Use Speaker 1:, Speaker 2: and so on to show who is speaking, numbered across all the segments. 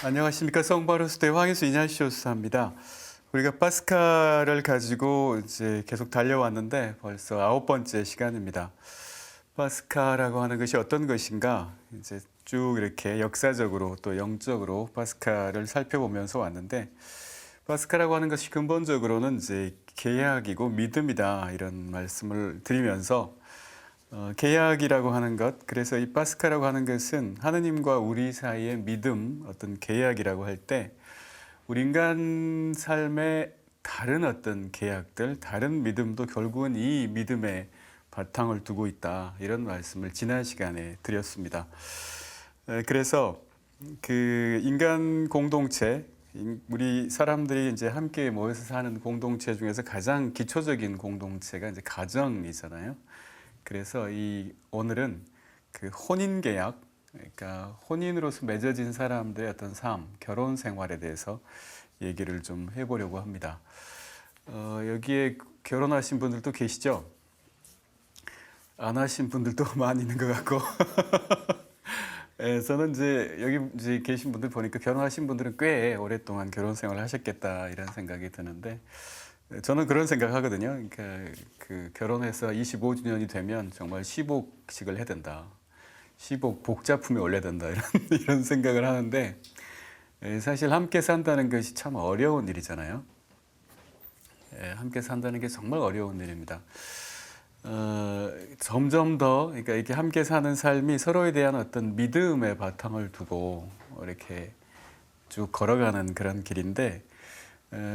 Speaker 1: 안녕하십니까. 성바로스대 황희수 이냐시오스입니다. 우리가 파스카를 가지고 이제 계속 달려왔는데 벌써 9번째 시간입니다. 파스카라고 하는 것이 어떤 것인가? 이제 쭉 이렇게 역사적으로 또 영적으로 파스카를 살펴보면서 왔는데, 파스카라고 하는 것이 근본적으로는 이제 계약이고 믿음이다, 이런 말씀을 드리면서 계약이라고 하는 것, 그래서 이 파스카라고 하는 것은 하느님과 우리 사이의 믿음, 어떤 계약이라고 할 때 우리 인간 삶의 다른 어떤 계약들, 다른 믿음도 결국은 이 믿음에 바탕을 두고 있다, 이런 말씀을 지난 시간에 드렸습니다. 그래서 그 인간 공동체, 우리 사람들이 이제 함께 모여서 사는 공동체 중에서 가장 기초적인 공동체가 이제 가정이잖아요. 그래서 오늘은 그 혼인 계약, 그러니까 혼인으로서 맺어진 사람들의 어떤 삶, 결혼 생활에 대해서 얘기를 좀 해보려고 합니다. 여기에 결혼하신 분들도 계시죠? 안 하신 분들도 많이 있는 것 같고. 저는 이제 여기 이제 계신 분들 보니까 결혼하신 분들은 꽤 오랫동안 결혼 생활을 하셨겠다, 이런 생각이 드는데, 저는 그런 생각하거든요. 그러니까 그 결혼해서 25주년이 되면 정말 시복식을 해야 된다. 시복 복자품에 올려야 된다. 이런 생각을 하는데, 사실 함께 산다는 것이 참 어려운 일이잖아요. 함께 산다는 게 정말 어려운 일입니다. 점점 더, 그러니까 이렇게 함께 사는 삶이 서로에 대한 어떤 믿음의 바탕을 두고 이렇게 쭉 걸어가는 그런 길인데,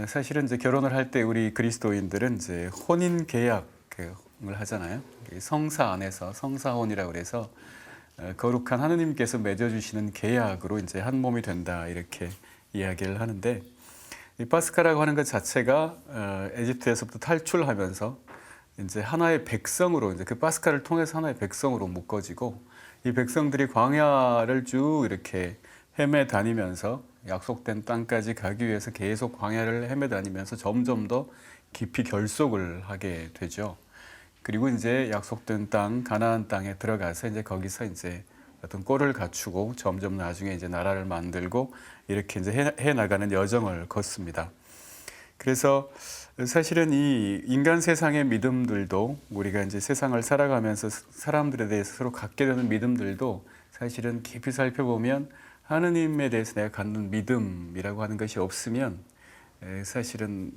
Speaker 1: 사실은 이제 결혼을 할 때 우리 그리스도인들은 이제 혼인 계약을 하잖아요. 성사 안에서 성사혼이라고 그래서 거룩한 하느님께서 맺어주시는 계약으로 이제 한 몸이 된다, 이렇게 이야기를 하는데, 이 파스카라고 하는 것 자체가 에집트에서부터 탈출하면서 이제 하나의 백성으로, 이제 그 파스카를 통해서 하나의 백성으로 묶어지고, 이 백성들이 광야를 쭉 이렇게 헤매 다니면서 약속된 땅까지 가기 위해서 계속 광야를 헤매 다니면서 점점 더 깊이 결속을 하게 되죠. 그리고 이제 약속된 땅, 가나안 땅에 들어가서 이제 거기서 이제 어떤 꼴을 갖추고 점점 나중에 이제 나라를 만들고 이렇게 이제 해 나가는 여정을 걷습니다. 그래서 사실은 이 인간 세상의 믿음들도, 우리가 이제 세상을 살아가면서 사람들에 대해서 서로 갖게 되는 믿음들도 사실은 깊이 살펴보면 하느님에 대해서 내가 갖는 믿음이라고 하는 것이 없으면 사실은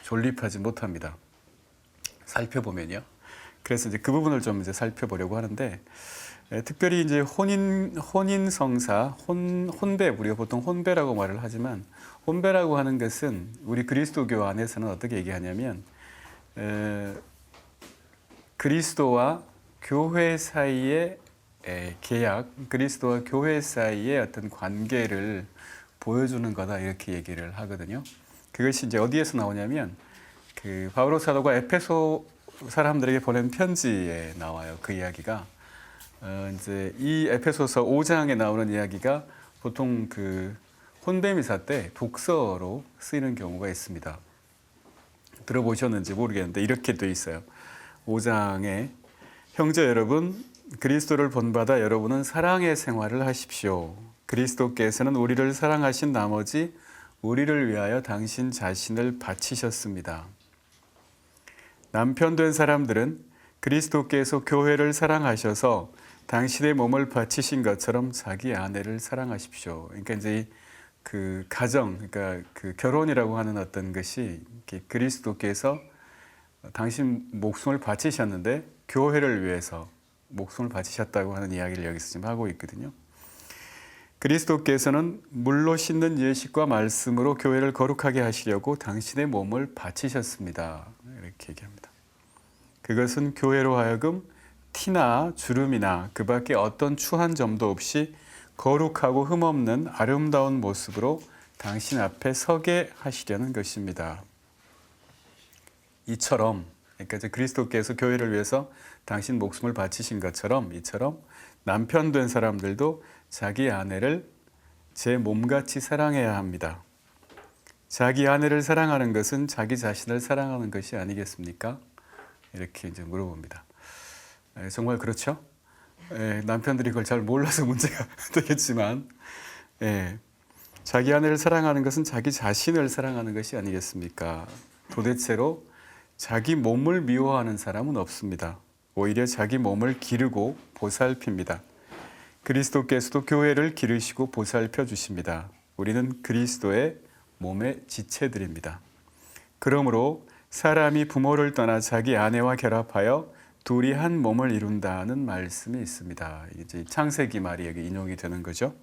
Speaker 1: 존립하지 못합니다. 살펴보면요. 그래서 이제 그 부분을 좀 이제 살펴보려고 하는데, 특별히 이제 혼인 성사, 혼배, 우리가 보통 혼배라고 말을 하지만, 혼배라고 하는 것은 우리 그리스도교 안에서는 어떻게 얘기하냐면, 그리스도와 교회 사이의 계약, 그리스도와 교회 사이의 어떤 관계를 보여주는 거다, 이렇게 얘기를 하거든요. 그것이 이제 어디에서 나오냐면, 그 바오로 사도가 에페소 사람들에게 보낸 편지에 나와요. 그 이야기가 이제 이 에페소서 5장에 나오는 이야기가 보통 그 혼배미사 때 독서로 쓰이는 경우가 있습니다. 들어보셨는지 모르겠는데 이렇게 돼 있어요. 5장에 형제 여러분, 그리스도를 본받아 여러분은 사랑의 생활을 하십시오. 그리스도께서는 우리를 사랑하신 나머지 우리를 위하여 당신 자신을 바치셨습니다. 남편 된 사람들은 그리스도께서 교회를 사랑하셔서 당신의 몸을 바치신 것처럼 자기 아내를 사랑하십시오. 그러니까 이제 그 가정, 그러니까 그 결혼이라고 하는 어떤 것이 그리스도께서 당신 목숨을 바치셨는데 교회를 위해서 목숨을 바치셨다고 하는 이야기를 여기서 지금 하고 있거든요. 그리스도께서는 물로 씻는 예식과 말씀으로 교회를 거룩하게 하시려고 당신의 몸을 바치셨습니다. 이렇게 얘기합니다. 그것은 교회로 하여금 티나 주름이나 그 밖에 어떤 추한 점도 없이 거룩하고 흠없는 아름다운 모습으로 당신 앞에 서게 하시려는 것입니다. 이처럼, 그러니까 이제 그리스도께서 교회를 위해서 당신 목숨을 바치신 것처럼, 이처럼 남편 된 사람들도 자기 아내를 제 몸같이 사랑해야 합니다. 자기 아내를 사랑하는 것은 자기 자신을 사랑하는 것이 아니겠습니까? 이렇게 이제 물어봅니다. 정말 그렇죠? 남편들이 그걸 잘 몰라서 문제가 되겠지만, 자기 아내를 사랑하는 것은 자기 자신을 사랑하는 것이 아니겠습니까? 도대체로 자기 몸을 미워하는 사람은 없습니다. 오히려 자기 몸을 기르고 보살핍니다. 그리스도께서도 교회를 기르시고 보살펴 주십니다. 우리는 그리스도의 몸의 지체들입니다. 그러므로 사람이 부모를 떠나 자기 아내와 결합하여 둘이 한 몸을 이룬다는 말씀이 있습니다. 이제 창세기 말이 여기 인용이 되는 거죠.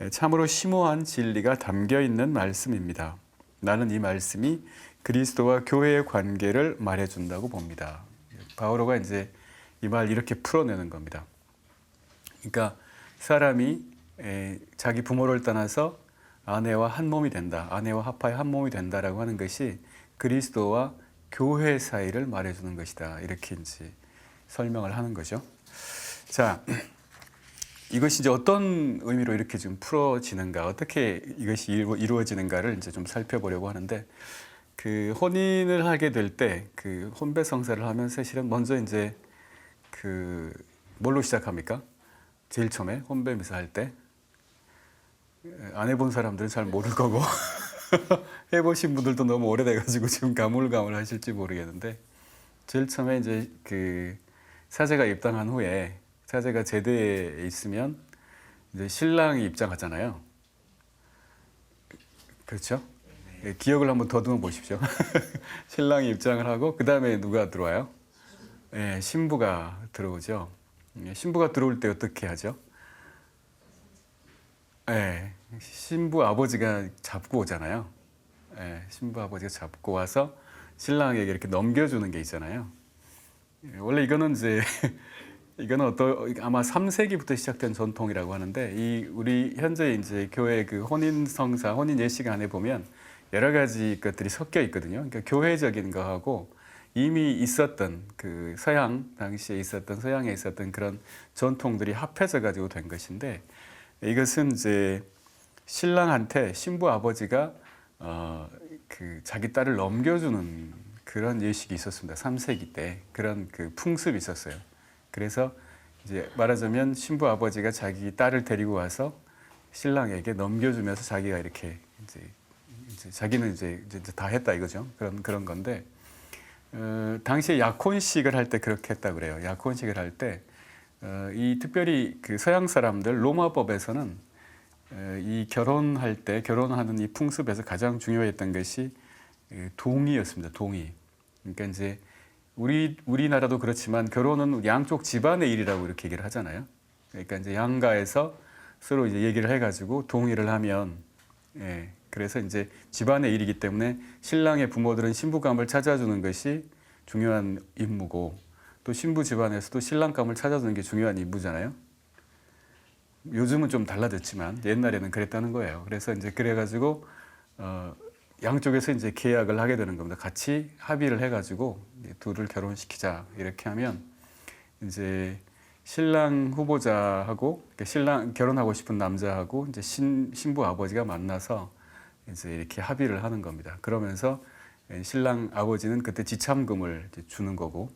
Speaker 1: 참으로 심오한 진리가 담겨 있는 말씀입니다. 나는 이 말씀이 그리스도와 교회의 관계를 말해준다고 봅니다. 바오로가 이제 이 말 이렇게 풀어내는 겁니다. 그러니까 사람이 자기 부모를 떠나서 아내와 한 몸이 된다, 아내와 합하여 한 몸이 된다라고 하는 것이 그리스도와 교회 사이를 말해주는 것이다. 이렇게 이제 설명을 하는 거죠. 자, 이것이 이제 어떤 의미로 이렇게 좀 풀어지는가, 어떻게 이것이 이루어지는가를 이제 좀 살펴보려고 하는데, 그 혼인을 하게 될 때 그 혼배 성사를 하면 사실은 먼저 이제 그 뭘로 시작합니까? 제일 처음에 혼배 미사 할 때 안 해본 사람들은 잘 모를 거고 해보신 분들도 너무 오래돼가지고 지금 가물가물하실지 모르겠는데, 제일 처음에 이제 그 사제가 입당한 후에 사제가 제대에 있으면 이제 신랑이 입장하잖아요. 그렇죠? 기억을 한번 더듬어 보십시오. 신랑이 입장을 하고 그 다음에 누가 들어와요? 네, 신부가 들어오죠. 신부가 들어올 때 어떻게 하죠? 네, 신부 아버지가 잡고 오잖아요. 네, 신부 아버지가 잡고 와서 신랑에게 이렇게 넘겨주는 게 있잖아요. 원래 이거는 이제 이거는 아마 3세기부터 시작된 전통이라고 하는데, 이 우리 현재 이제 교회 그 혼인 성사, 혼인 예식 안에 보면 여러 가지 것들이 섞여 있거든요. 그러니까 교회적인 거하고 이미 있었던 그 당시에 있었던 서양에 있었던 그런 전통들이 합해져 가지고 된 것인데, 이것은 이제 신랑한테 신부 아버지가 그 자기 딸을 넘겨주는 그런 예식이 있었습니다. 3세기 때 그런 그 풍습이 있었어요. 그래서 이제 말하자면 신부 아버지가 자기 딸을 데리고 와서 신랑에게 넘겨주면서 자기가 이렇게 이제 자기는 이제 다 했다 이거죠. 그런 건데, 당시에 약혼식을 할 때 그렇게 했다 그래요. 약혼식을 할 때 이 특별히 그 서양 사람들 로마법에서는 이 결혼할 때 결혼하는 이 풍습에서 가장 중요했던 것이 동의였습니다. 동의. 그러니까 이제 우리나라도 그렇지만 결혼은 양쪽 집안의 일이라고 이렇게 얘기를 하잖아요. 그러니까 이제 양가에서 서로 이제 얘기를 해가지고 동의를 하면, 그래서 이제 집안의 일이기 때문에 신랑의 부모들은 신부감을 찾아주는 것이 중요한 임무고, 또 신부 집안에서도 신랑감을 찾아주는 게 중요한 임무잖아요. 요즘은 좀 달라졌지만 옛날에는 그랬다는 거예요. 그래서 이제 그래가지고 양쪽에서 이제 계약을 하게 되는 겁니다. 같이 합의를 해가지고 둘을 결혼시키자 이렇게 하면 이제 신랑 후보자하고 신랑 결혼하고 싶은 남자하고 이제 신부 아버지가 만나서 이제 이렇게 합의를 하는 겁니다. 그러면서 신랑 아버지는 그때 지참금을 이제 주는 거고,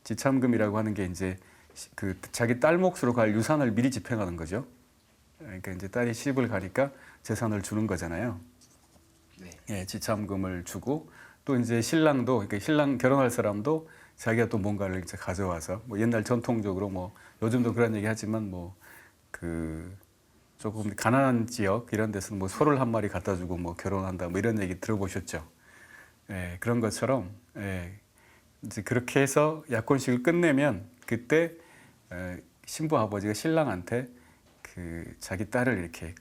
Speaker 1: 지참금이라고 하는 게 이제 그 자기 딸 몫으로 갈 유산을 미리 집행하는 거죠. 그러니까 이제 딸이 시집을 가니까 재산을 주는 거잖아요. 네. 지참금을 주고, 또 이제 신랑도, 그러니까 신랑 결혼할 사람도 자기가 또 뭔가를 이제 가져와서, 뭐 옛날 전통적으로 뭐 요즘도 그런 얘기 하지만 뭐 그 조금 가난한 지역 이런 데서는 뭐 소를 한 마리 갖다 주고 뭐 결혼한다 뭐 이런 얘기 들어보셨죠? 그런 것처럼 이제 그렇게 해서 약혼식을 끝내면 그때 신부 아버지가 신랑한테 그 자기 딸을 이렇게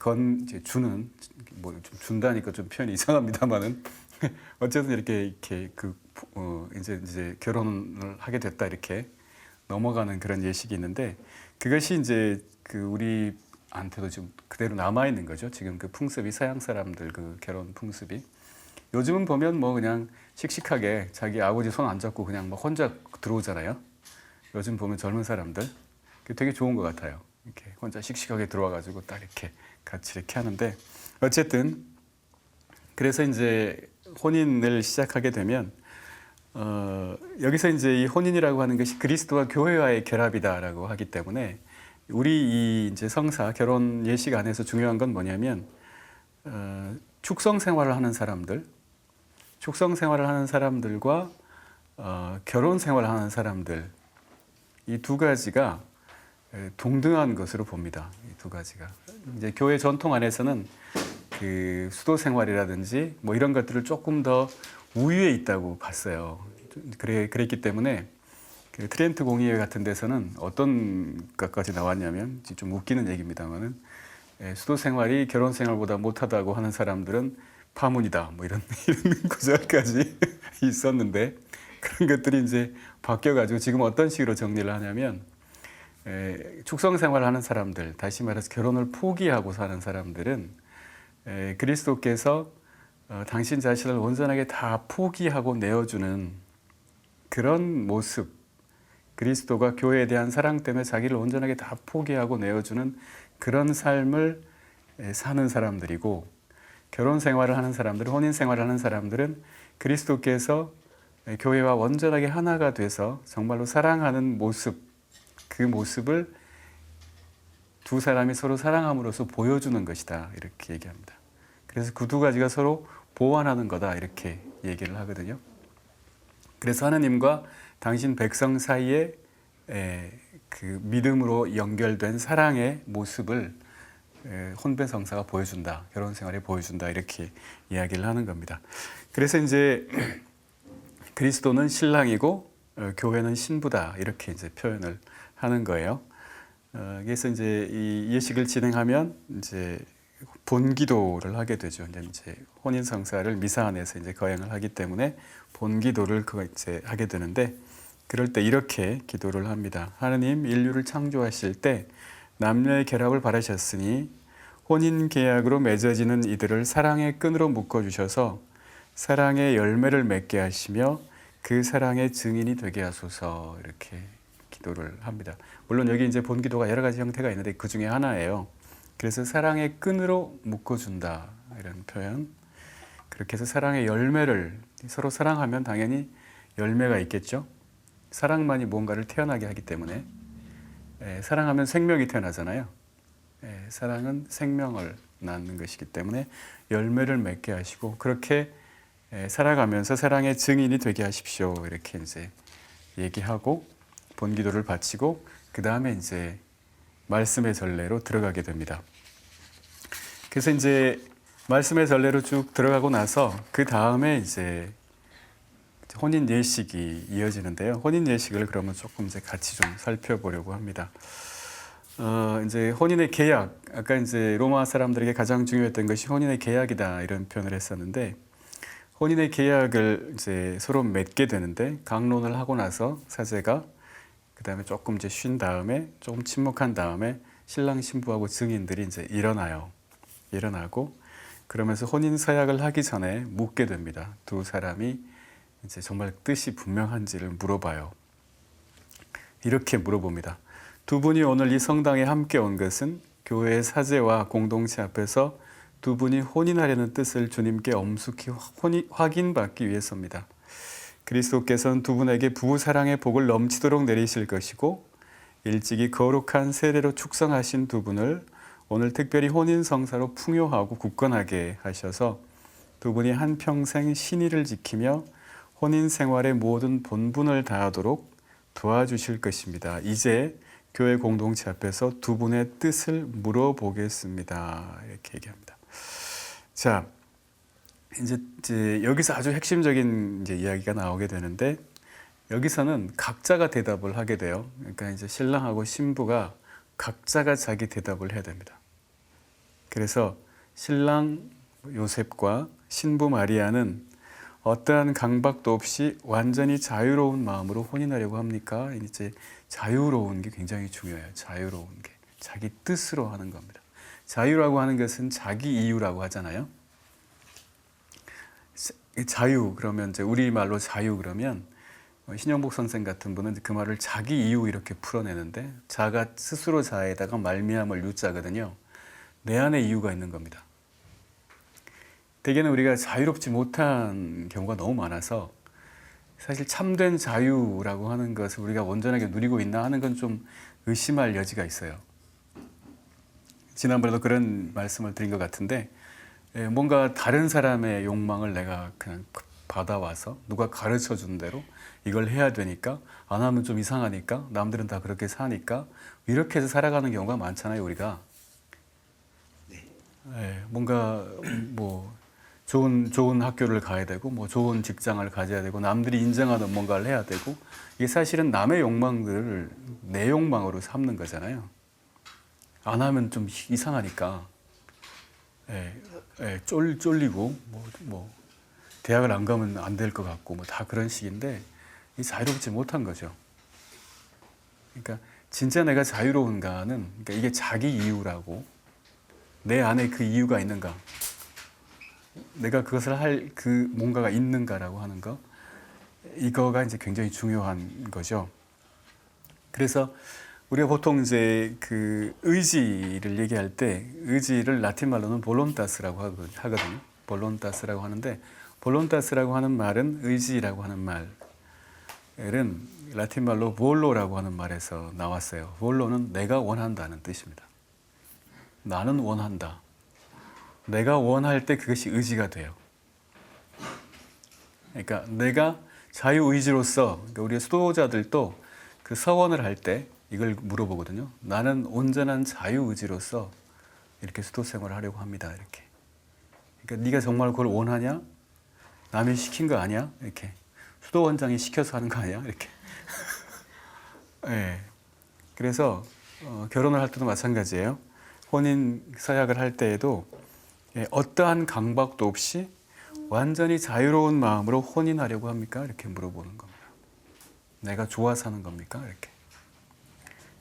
Speaker 1: 이제 주는, 뭐 좀 준다니까 좀 표현이 이상합니다만은 어쨌든 이렇게 이제 결혼을 하게 됐다 이렇게 넘어가는 그런 예식이 있는데, 그것이 이제 그 우리한테도 지금 그대로 남아 있는 거죠. 지금 그 풍습이, 서양 사람들 그 결혼 풍습이. 요즘은 보면 뭐 그냥 씩씩하게 자기 아버지 손 안 잡고 그냥 막 혼자 들어오잖아요. 요즘 보면 젊은 사람들 그게 되게 좋은 것 같아요. 이렇게 혼자 씩씩하게 들어와가지고 딱 이렇게 같이 이렇게 하는데, 어쨌든 그래서 이제 혼인을 시작하게 되면 여기서 이제 이 혼인이라고 하는 것이 그리스도와 교회와의 결합이다라고 하기 때문에 우리 이 이제 성사 결혼 예식 안에서 중요한 건 뭐냐면 축성 생활을 하는 사람들, 축성 생활을 하는 사람들과 결혼 생활을 하는 사람들, 이 두 가지가 동등한 것으로 봅니다. 이 두 가지가 이제 교회 전통 안에서는 그 수도 생활이라든지 뭐 이런 것들을 조금 더 우위에 있다고 봤어요. 그랬기 때문에 그 트렌트 공의회 같은 데서는 어떤 것까지 나왔냐면, 좀 웃기는 얘기입니다만은, 수도 생활이 결혼 생활보다 못하다고 하는 사람들은 파문이다, 뭐 이런 구절까지 있었는데, 그런 것들이 이제 바뀌어가지고 지금 어떤 식으로 정리를 하냐면, 축성 생활을 하는 사람들, 다시 말해서 결혼을 포기하고 사는 사람들은 그리스도께서 당신 자신을 온전하게 다 포기하고 내어주는 그런 모습, 그리스도가 교회에 대한 사랑 때문에 자기를 온전하게 다 포기하고 내어주는 그런 삶을 사는 사람들이고, 결혼 생활을 하는 사람들, 혼인 생활을 하는 사람들은 그리스도께서 교회와 온전하게 하나가 돼서 정말로 사랑하는 모습, 그 모습을 두 사람이 서로 사랑함으로써 보여주는 것이다, 이렇게 얘기합니다. 그래서 그 두 가지가 서로 보완하는 거다, 이렇게 얘기를 하거든요. 그래서 하나님과 당신 백성 사이에 그 믿음으로 연결된 사랑의 모습을 혼배성사가 보여준다, 결혼 생활에 보여준다, 이렇게 이야기를 하는 겁니다. 그래서 이제 그리스도는 신랑이고 교회는 신부다, 이렇게 이제 표현을 하는 거예요. 그래서 이제 이 예식을 진행하면 이제 본기도를 하게 되죠. 이제 혼인 성사를 미사 안에서 이제 거행을 하기 때문에 본기도를 이제 하게 되는데, 그럴 때 이렇게 기도를 합니다. 하느님, 인류를 창조하실 때 남녀의 결합을 바라셨으니 혼인 계약으로 맺어지는 이들을 사랑의 끈으로 묶어 주셔서 사랑의 열매를 맺게 하시며 그 사랑의 증인이 되게 하소서, 이렇게 기도를 합니다. 물론 여기 이제 본기도가 여러 가지 형태가 있는데 그 중에 하나예요. 그래서 사랑의 끈으로 묶어준다, 이런 표현. 그렇게 해서 사랑의 열매를, 서로 사랑하면 당연히 열매가 있겠죠. 사랑만이 뭔가를 태어나게 하기 때문에, 사랑하면 생명이 태어나잖아요. 사랑은 생명을 낳는 것이기 때문에 열매를 맺게 하시고, 그렇게 살아가면서 사랑의 증인이 되게 하십시오, 이렇게 이제 얘기하고 본기도를 바치고 그 다음에 이제 말씀의 전례로 들어가게 됩니다. 그래서 이제 말씀의 전례로 쭉 들어가고 나서 그 다음에 이제 혼인 예식이 이어지는데요. 혼인 예식을 그러면 조금 이제 같이 좀 살펴보려고 합니다. 이제 혼인의 계약, 아까 이제 로마 사람들에게 가장 중요했던 것이 혼인의 계약이다, 이런 표현을 했었는데, 혼인의 계약을 이제 서로 맺게 되는데, 강론을 하고 나서 사제가 그 다음에 조금 이제 쉰 다음에, 조금 침묵한 다음에 신랑 신부하고 증인들이 이제 일어나고 그러면서 혼인 서약을 하기 전에 묻게 됩니다. 두 사람이 이제 정말 뜻이 분명한지를 물어봐요. 이렇게 물어봅니다. 두 분이 오늘 이 성당에 함께 온 것은 교회의 사제와 공동체 앞에서 두 분이 혼인하려는 뜻을 주님께 엄숙히 확인받기 위해서입니다. 그리스도께서는 두 분에게 부부사랑의 복을 넘치도록 내리실 것이고, 일찍이 거룩한 세례로 축성하신 두 분을 오늘 특별히 혼인성사로 풍요하고 굳건하게 하셔서 두 분이 한평생 신의를 지키며 혼인생활의 모든 본분을 다하도록 도와주실 것입니다. 이제 교회 공동체 앞에서 두 분의 뜻을 물어보겠습니다, 이렇게 얘기합니다. 자, 이제 여기서 아주 핵심적인 이제 이야기가 나오게 되는데, 여기서는 각자가 대답을 하게 돼요. 그러니까 이제 신랑하고 신부가 각자가 자기 대답을 해야 됩니다. 그래서 신랑 요셉과 신부 마리아는 어떠한 강박도 없이 완전히 자유로운 마음으로 혼인하려고 합니까? 이제 자유로운 게 굉장히 중요해요. 자유로운 게 자기 뜻으로 하는 겁니다. 자유라고 하는 것은 자기 이유라고 하잖아요. 자유 그러면 이제 우리말로 자유 그러면 신영복 선생 같은 분은 그 말을 자기 이유 이렇게 풀어내는데, 자가 스스로 자에다가 말미암을 유자거든요. 내 안에 이유가 있는 겁니다. 대개는 우리가 자유롭지 못한 경우가 너무 많아서 사실 참된 자유라고 하는 것을 우리가 온전하게 누리고 있나 하는 건 좀 의심할 여지가 있어요. 지난번에도 그런 말씀을 드린 것 같은데, 뭔가 다른 사람의 욕망을 내가 그냥 받아와서 누가 가르쳐 준 대로 이걸 해야 되니까 안 하면 좀 이상하니까 남들은 다 그렇게 사니까 이렇게 해서 살아가는 경우가 많잖아요, 우리가. 뭔가 뭐 좋은 학교를 가야 되고 뭐 좋은 직장을 가져야 되고 남들이 인정하는 뭔가를 해야 되고 이게 사실은 남의 욕망들을 내 욕망으로 삼는 거잖아요. 안 하면 좀 이상하니까 쫄리고 뭐 대학을 안 가면 안 될 것 같고 뭐 다 그런 식인데 이 자유롭지 못한 거죠. 그러니까 진짜 내가 자유로운가는 그러니까 이게 자기 이유라고 내 안에 그 이유가 있는가, 내가 그것을 할 그 뭔가가 있는가라고 하는 거, 이거가 이제 굉장히 중요한 거죠. 그래서 우리가 보통 이제 그 의지를 얘기할 때 의지를 라틴 말로는 볼론타스라고 하거든요. 볼론타스라고 하는데 볼론타스라고 하는 말은 의지라고 하는 말은 라틴 말로 볼로라고 하는 말에서 나왔어요. 볼로는 내가 원한다는 뜻입니다. 나는 원한다. 내가 원할 때 그것이 의지가 돼요. 그러니까 내가 자유의지로서, 그러니까 우리 수도자들도 그 서원을 할 때 이걸 물어보거든요. 나는 온전한 자유의지로서 이렇게 수도 생활을 하려고 합니다. 이렇게. 그러니까 네가 정말 그걸 원하냐? 남이 시킨 거 아니야? 이렇게. 수도원장이 시켜서 하는 거 아니야? 이렇게. 네. 그래서 결혼을 할 때도 마찬가지예요. 혼인 서약을 할 때에도 어떠한 강박도 없이 완전히 자유로운 마음으로 혼인하려고 합니까? 이렇게 물어보는 겁니다. 내가 좋아서 하는 겁니까? 이렇게.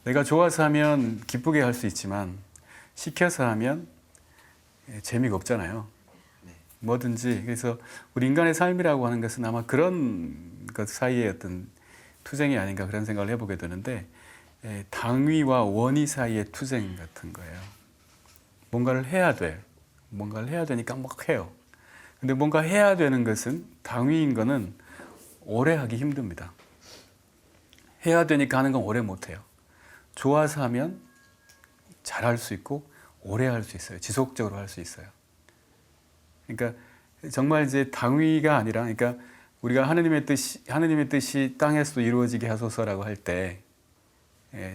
Speaker 1: 내가 좋아서 하면 기쁘게 할 수 있지만 시켜서 하면 재미가 없잖아요. 뭐든지. 그래서 우리 인간의 삶이라고 하는 것은 아마 그런 것 사이의 어떤 투쟁이 아닌가 그런 생각을 해보게 되는데 당위와 원위 사이의 투쟁 같은 거예요. 뭔가를 해야 돼. 뭔가를 해야 되니까 막 해요. 근데 뭔가 해야 되는 것은 당위인 거는 오래 하기 힘듭니다. 해야 되니까 하는 건 오래 못 해요. 좋아서 하면 잘 할 수 있고 오래 할 수 있어요. 지속적으로 할 수 있어요. 그러니까 정말 이제 당위가 아니라, 그러니까 우리가 하느님의 뜻이 땅에서도 이루어지게 하소서라고 할 때,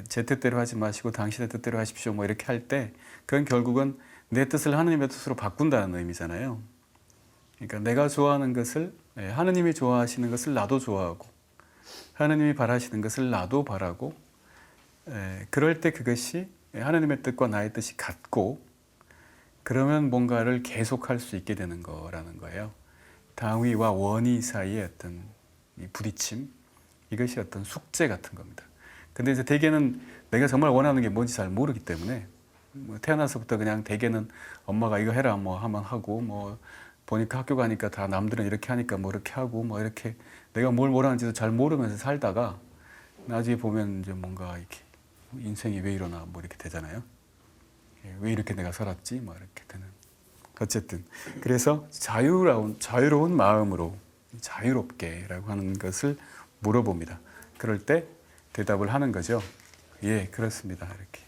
Speaker 1: 제 뜻대로 하지 마시고 당신의 뜻대로 하십시오. 뭐 이렇게 할 때, 그건 결국은 내 뜻을 하느님의 뜻으로 바꾼다는 의미잖아요. 그러니까 내가 좋아하는 것을, 하느님이 좋아하시는 것을 나도 좋아하고, 하느님이 바라시는 것을 나도 바라고, 그럴 때 그것이 하느님의 뜻과 나의 뜻이 같고, 그러면 뭔가를 계속할 수 있게 되는 거라는 거예요. 당위와 원위 사이의 어떤 이 부딪힘, 이것이 어떤 숙제 같은 겁니다. 근데 이제 대개는 내가 정말 원하는 게 뭔지 잘 모르기 때문에 뭐 태어나서부터 그냥 대개는 엄마가 이거 해라 뭐 하면 하고, 뭐 보니까 학교 가니까 다 남들은 이렇게 하니까 뭐 이렇게 하고, 뭐 이렇게 내가 뭘 원하는지도 잘 모르면서 살다가 나중에 보면 이제 뭔가 이렇게 인생이 왜 이러나 뭐 이렇게 되잖아요. 왜 이렇게 내가 살았지? 뭐 이렇게 되는. 어쨌든 그래서 자유로운 마음으로 자유롭게라고 하는 것을 물어봅니다. 그럴 때 대답을 하는 거죠. 예, 그렇습니다. 이렇게.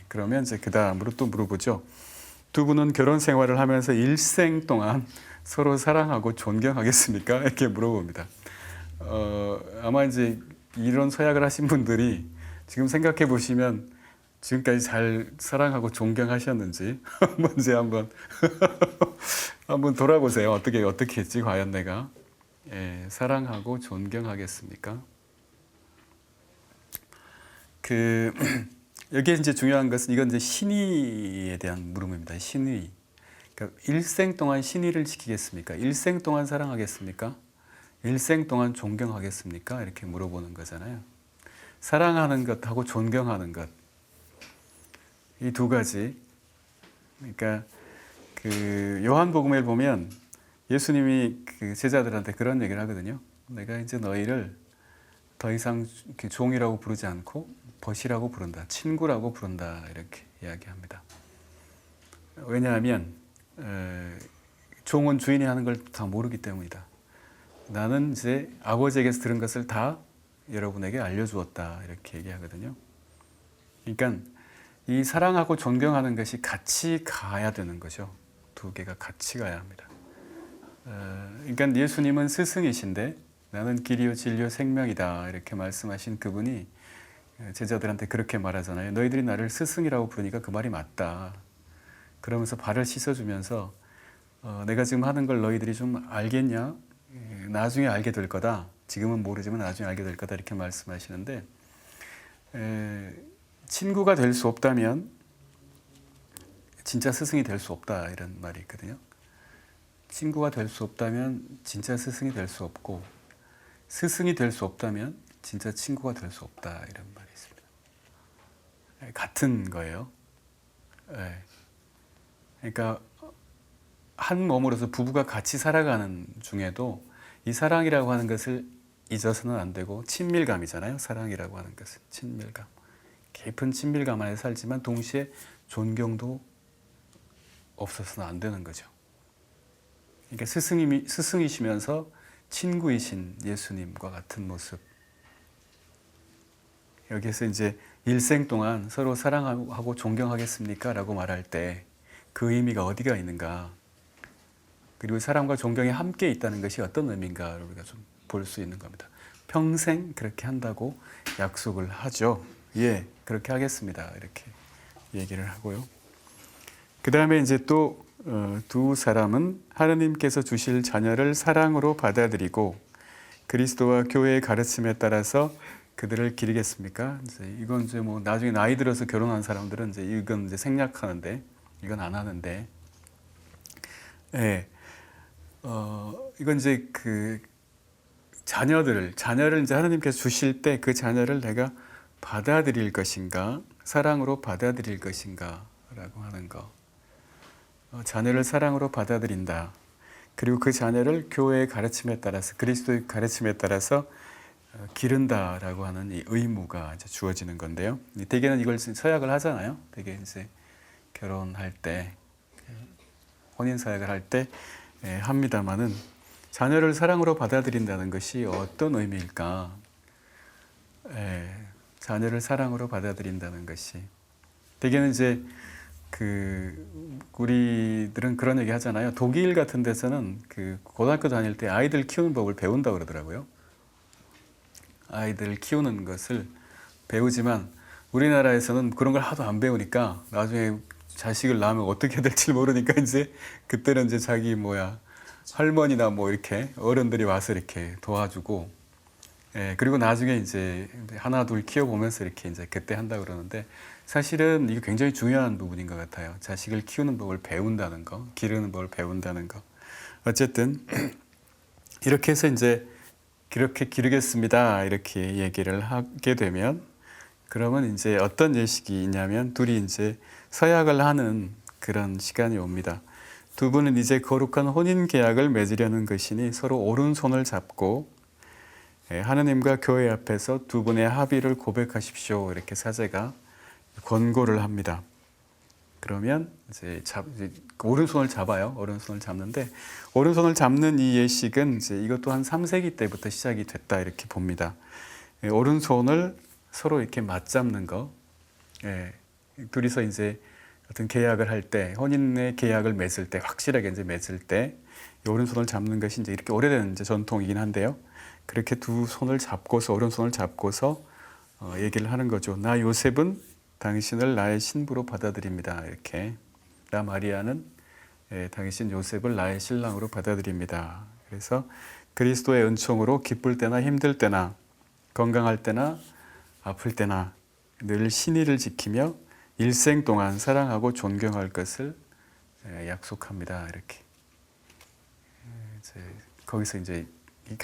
Speaker 1: 그러면 이제 그 다음으로 또 물어보죠. 두 분은 결혼 생활을 하면서 일생 동안 서로 사랑하고 존경하겠습니까? 이렇게 물어봅니다. 아마 이제 이런 서약을 하신 분들이 지금 생각해 보시면 지금까지 잘 사랑하고 존경하셨는지 먼저 한번 돌아보세요. 어떻게 했지? 과연 내가 사랑하고 존경하겠습니까? 여기에 이제 중요한 것은 이건 이제 신의에 대한 물음입니다. 신의. 그러니까 일생 동안 신의를 지키겠습니까? 일생 동안 사랑하겠습니까? 일생 동안 존경하겠습니까? 이렇게 물어보는 거잖아요. 사랑하는 것하고 존경하는 것. 이 두 가지. 그러니까 그 요한복음에 보면 예수님이 그 제자들한테 그런 얘기를 하거든요. 내가 이제 너희를 더 이상 종이라고 부르지 않고 벗이라고 부른다. 친구라고 부른다. 이렇게 이야기합니다. 왜냐하면 종은 주인이 하는 걸 다 모르기 때문이다. 나는 이제 아버지에게서 들은 것을 다 여러분에게 알려주었다. 이렇게 얘기하거든요. 그러니까 이 사랑하고 존경하는 것이 같이 가야 되는 거죠. 두 개가 같이 가야 합니다. 그러니까 예수님은 스승이신데 나는 길이요 진리요 생명이다 이렇게 말씀하신 그분이 제자들한테 그렇게 말하잖아요. 너희들이 나를 스승이라고 부르니까 그 말이 맞다. 그러면서 발을 씻어주면서 내가 지금 하는 걸 너희들이 좀 알겠냐? 나중에 알게 될 거다. 지금은 모르지만 나중에 알게 될 거다 이렇게 말씀하시는데 친구가 될 수 없다면 진짜 스승이 될 수 없다 이런 말이 있거든요. 친구가 될 수 없다면 진짜 스승이 될 수 없고 스승이 될 수 없다면 진짜 친구가 될 수 없다 이런 말이 있습니다. 같은 거예요. 그러니까 한 몸으로서 부부가 같이 살아가는 중에도 이 사랑이라고 하는 것을 잊어서는 안 되고 친밀감이잖아요. 사랑이라고 하는 것은 친밀감. 깊은 친밀감 안에 살지만 동시에 존경도 없어서는 안 되는 거죠. 그러니까 스승이시면서 친구이신 예수님과 같은 모습. 여기에서 이제 일생 동안 서로 사랑하고 존경하겠습니까? 라고 말할 때 그 의미가 어디가 있는가? 그리고 사랑과 존경이 함께 있다는 것이 어떤 의미인가를 우리가 좀 볼 수 있는 겁니다. 평생 그렇게 한다고 약속을 하죠. 예, 그렇게 하겠습니다. 이렇게 얘기를 하고요. 그 다음에 이제 또 두 사람은 하나님께서 주실 자녀를 사랑으로 받아들이고 그리스도와 교회의 가르침에 따라서 그들을 기르겠습니까? 이건 이제 뭐 나중에 나이 들어서 결혼한 사람들은 이제 이건 이제 생략하는데 이건 안 하는데, 예, 이건 이제 그 자녀를 이제 하나님께서 주실 때 그 자녀를 내가 받아들일 것인가, 사랑으로 받아들일 것인가라고 하는 거. 자녀를 사랑으로 받아들인다. 그리고 그 자녀를 교회의 가르침에 따라서 그리스도의 가르침에 따라서 기른다라고 하는 이 의무가 이제 주어지는 건데요. 대개는 이걸 서약을 하잖아요. 대개 이제 결혼할 때, 혼인 서약을 할 때 합니다만은 자녀를 사랑으로 받아들인다는 것이 어떤 의미일까? 자녀를 사랑으로 받아들인다는 것이 대개는 이제 우리들은 그런 얘기 하잖아요. 독일 같은 데서는 그 고등학교 다닐 때 아이들 키우는 법을 배운다 그러더라고요. 아이들 키우는 것을 배우지만 우리나라에서는 그런 걸 하도 안 배우니까 나중에 자식을 낳으면 어떻게 될지 모르니까 이제 그때는 이제 자기 할머니나 뭐 이렇게 어른들이 와서 이렇게 도와주고, 그리고 나중에 이제 하나 둘 키워보면서 이렇게 이제 그때 한다 그러는데 사실은 이게 굉장히 중요한 부분인 것 같아요. 자식을 키우는 법을 배운다는 거, 기르는 법을 배운다는 거. 어쨌든 이렇게 해서 이제 그렇게 기르겠습니다. 이렇게 얘기를 하게 되면 그러면 이제 어떤 예식이 있냐면 둘이 이제 서약을 하는 그런 시간이 옵니다. 두 분은 이제 거룩한 혼인 계약을 맺으려는 것이니 서로 오른손을 잡고 하느님과 교회 앞에서 두 분의 합의를 고백하십시오. 이렇게 사제가 권고를 합니다. 그러면 이제 오른손을 잡아요. 오른손을 잡는데 오른손을 잡는 이 예식은 이제 이것도 한 3세기 때부터 시작이 됐다 이렇게 봅니다. 오른손을 서로 이렇게 맞잡는 거. 둘이서 이제 어떤 계약을 할 때, 혼인의 계약을 맺을 때, 확실하게 이제 맺을 때, 이 오른손을 잡는 것이 이제 이렇게 오래된 이제 전통이긴 한데요. 그렇게 두 손을 잡고서, 오른손을 잡고서 얘기를 하는 거죠. 나 요셉은 당신을 나의 신부로 받아들입니다. 이렇게. 나 마리아는 당신 요셉을 나의 신랑으로 받아들입니다. 그래서 그리스도의 은총으로 기쁠 때나 힘들 때나, 건강할 때나, 아플 때나 늘 신의를 지키며 일생 동안 사랑하고 존경할 것을 약속합니다. 이렇게. 거기서 이제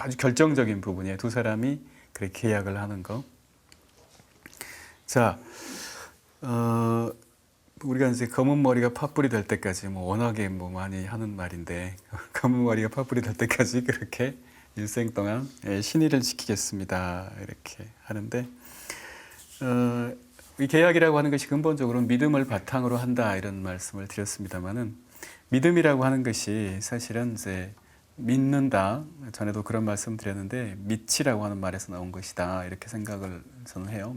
Speaker 1: 아주 결정적인 부분이에요. 두 사람이 그렇게 계약을 하는 거. 자, 우리가 이제 검은 머리가 팥불이 될 때까지 워낙에 많이 하는 말인데 검은 머리가 팥불이 될 때까지 그렇게 일생 동안 신의를 지키겠습니다. 이렇게 하는데 이 계약이라고 하는 것이 근본적으로 믿음을 바탕으로 한다 이런 말씀을 드렸습니다만은 믿음이라고 하는 것이 사실은 이제 믿는다. 전에도 그런 말씀 드렸는데 믿이라고 하는 말에서 나온 것이다 이렇게 생각을 저는 해요.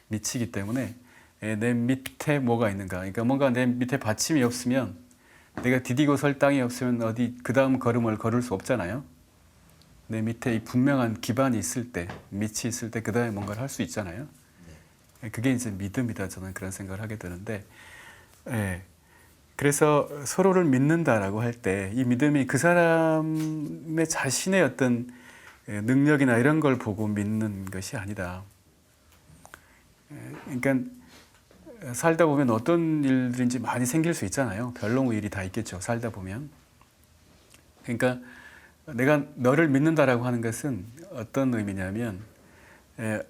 Speaker 1: 믿이기 때문에 내 밑에 뭐가 있는가. 그러니까 뭔가 내 밑에 받침이 없으면 내가 디디고 설 땅이 없으면 어디 그 다음 걸음을 걸을 수 없잖아요. 내 밑에 이 분명한 기반이 있을 때, 밑이 있을 때 그 다음에 뭔가를 할 수 있잖아요. 그게 이제 믿음이다, 저는 그런 생각을 하게 되는데, 예. 그래서 서로를 믿는다라고 할 때 이 믿음이 그 사람의 자신의 어떤 능력이나 이런 걸 보고 믿는 것이 아니다. 그러니까 살다 보면 어떤 일들인지 많이 생길 수 있잖아요. 별로 일이 다 있겠죠. 살다 보면. 그러니까 내가 너를 믿는다라고 하는 것은 어떤 의미냐면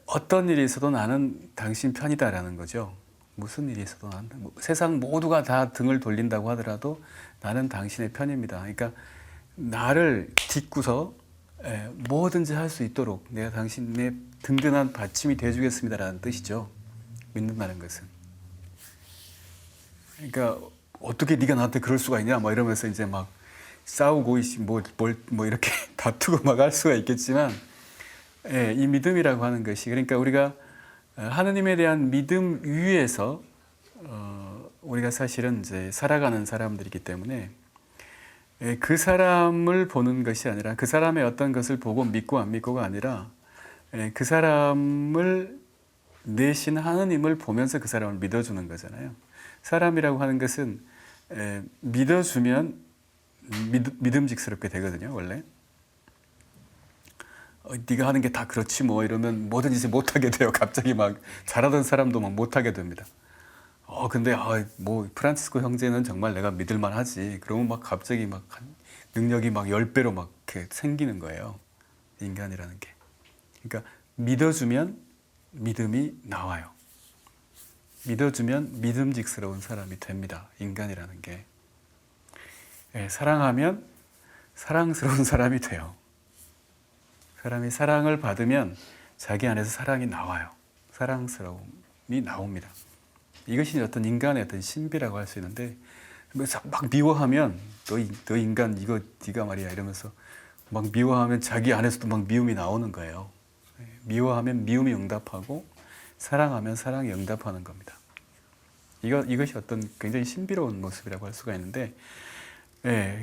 Speaker 1: 어떤 일이 있어도 나는 당신 편이다라는 거죠. 무슨 일이 있어도 나는 세상 모두가 다 등을 돌린다고 하더라도 나는 당신의 편입니다. 그러니까 나를 딛고서 뭐든지 할 수 있도록 내가 당신의 든든한 받침이 되어주겠습니다라는 뜻이죠. 믿는다는 것은. 그러니까 어떻게 네가 나한테 그럴 수가 있냐 막 이러면서 이제 막 싸우고 뭐 이렇게 다투고 막 할 수가 있겠지만 이 믿음이라고 하는 것이 그러니까 우리가 하느님에 대한 믿음 위에서 우리가 사실은 이제 살아가는 사람들이기 때문에 그 사람을 보는 것이 아니라 그 사람의 어떤 것을 보고 믿고 안 믿고가 아니라 그 사람을 내신 하느님을 보면서 그 사람을 믿어주는 거잖아요. 사람이라고 하는 것은 믿어주면 믿음직스럽게 되거든요. 원래 네가 하는 게 다 그렇지 뭐 이러면 뭐든지 못하게 돼요. 갑자기 막 잘하던 사람도 막 못하게 됩니다. 근데 뭐 프란치스코 형제는 정말 내가 믿을만 하지. 그러면 막 갑자기 막 능력이 막 10배로 막 이렇게 생기는 거예요. 인간이라는 게. 그러니까 믿어주면 믿음이 나와요. 믿어주면 믿음직스러운 사람이 됩니다. 인간이라는 게. 사랑하면 사랑스러운 사람이 돼요. 사람이 사랑을 받으면 자기 안에서 사랑이 나와요. 사랑스러움이 나옵니다. 이것이 어떤 인간의 어떤 신비라고 할 수 있는데 막 미워하면 너 인간 이거 네가 말이야 이러면서 막 미워하면 자기 안에서도 막 미움이 나오는 거예요. 미워하면 미움이 응답하고 사랑하면 사랑이 응답하는 겁니다. 이것이 어떤 굉장히 신비로운 모습이라고 할 수가 있는데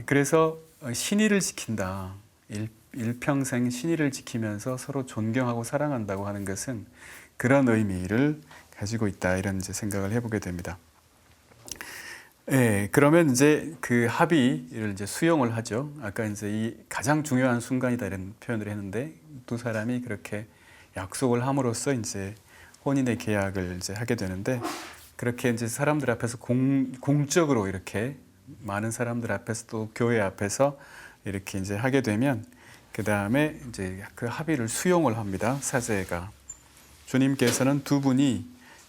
Speaker 1: 그래서 신의를 지킨다. 일평생 신의를 지키면서 서로 존경하고 사랑한다고 하는 것은 그런 의미를 가지고 있다 이런 이제 생각을 해보게 됩니다. 그러면 이제 그 합의를 이제 수용을 하죠. 아까 이제 이 가장 중요한 순간이다 이런 표현을 했는데 두 사람이 그렇게 약속을 함으로써 이제 혼인의 계약을 이제 하게 되는데 그렇게 이제 사람들 앞에서 공적으로 이렇게 많은 사람들 앞에서 또 교회 앞에서 이렇게 이제 하게 되면 그 다음에 이제 그 합의를 수용을 합니다. 사제가 주님께서는 두 분이